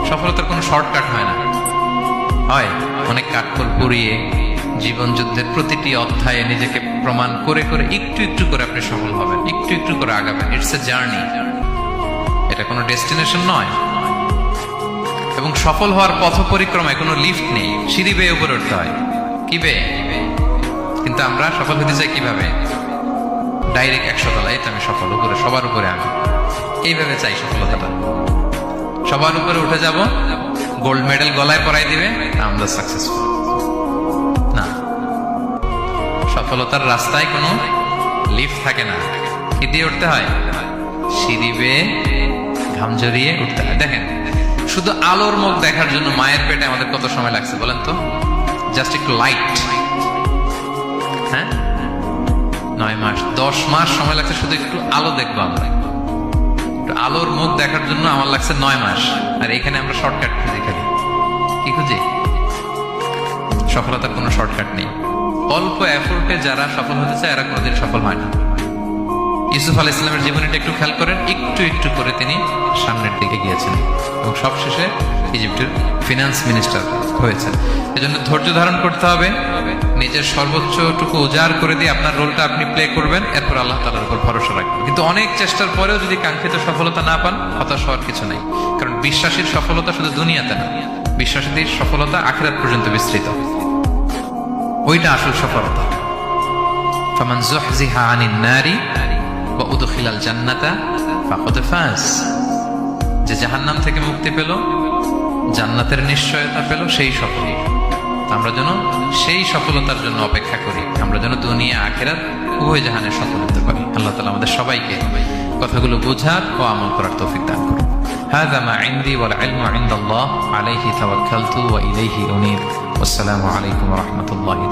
সফলতার কোনো শর্টকাট হয় না, হয় অনেক কাঠখড় পুড়িয়ে জীবন যুদ্ধের প্রতিটি অধ্যায়ে নিজেকে প্রমাণ করে করে একটু একটু করে আপনি সফল হবেন, একটু একটু করে আগাবেন। ইটস এ জার্নি, এটা কোনো ডেস্টিনেশন নয়। এবং সফল হওয়ার পথ পরিক্রমায় কোনো লিফট নেই, সিঁড়ি বেয়ে উপরে উঠতে হয়। কি বেয়ে? কিন্তু আমরা সফল হতে চাই কিভাবে? ডাইরেক্ট 100 তলায় তো আমি সফল, উপরে সবার উপরে আমি, এইভাবে চাই সফলতাটা। সবার উপরে উঠে যাব, গোল্ড মেডেল গলায় পরাই দিবে, আমরা সাকসেসফুল না। সফলতার রাস্তায় কোনো লিফট থাকে না, কি দিয়ে উঠতে হয়? সিঁড়ি বেয়ে ঘাম জড়িয়ে উঠতে হয়। দেখেন, শুধু আলোর মুখ দেখার জন্য মায়ের পেটে আমাদের কত সময় লাগছে বলেন তো? জাস্ট একটু লাইট, হ্যাঁ 9 মাস 10 মাস সময় লাগছে শুধু একটু আলো দেখবো আমরা। একটু আলোর মুখ দেখার জন্য আমার লাগছে 9 মাস। আর এখানে আমরা শর্টকাট খুঁজি, খালি কি খুঁজি? সফলতার কোনো শর্টকাট নেই। অল্প এফোর্টে যারা সফল হতে চায় এরা কোনোদিন সফল হয় না। ইউসুফ আলাইহিস সালামের জীবনীটা একটু খেয়াল করেন, একটু একটু করে তিনি সামনের দিকে গিয়েছেন এবং সবশেষে ইজিপ্টের ফিনান্স মিনিস্টার হয়েছেন। এজন্য ধৈর্য ধারণ করতে হবে, নিজের সর্বোচ্চটুকু উজাড় করে দিয়ে আপনার রোলটা আপনি প্লে করবেন, এরপর আল্লাহ তাআলার উপর ভরসা রাখবেন। কিন্তু অনেক চেষ্টার পরেও যদি কাঙ্ক্ষিত সফলতা না পান, হতাশ হওয়ার কিছু নেই। কারণ বিশ্বাসীর সফলতা শুধু দুনিয়াতে না, বিশ্বাসীদের সফলতা আখিরাত পর্যন্ত বিস্তৃত। ওইটা আসল সফলতা। ফামান যুহজিহা আনিন নারি ওয়া উদখিলাল জান্নাতা ফাকাদ ফাজ। যে জাহান্নাম থেকে মুক্তি পেল, জান্নাতের নিশ্চয়তা পেল, সেই সফল। আমরা যেন সেই সফলতার জন্য অপেক্ষা করি, আমরা যেন দুনিয়া আখিরাত উভয় জাহানে সফল হতে পারি। আল্লাহ তাআলা আমাদের সবাইকে কথাগুলো বোঝার ও আমল করার তৌফিক দান করুন। হাযা মা ইনদি ওয়াল ইলমু ইনদাল্লাহ আলাইহি তাওয়াক্কালতু ওয়া ইলাইহি উনীব। ওয়াসসালামু আলাইকুম ওয়া রাহমাতুল্লাহি।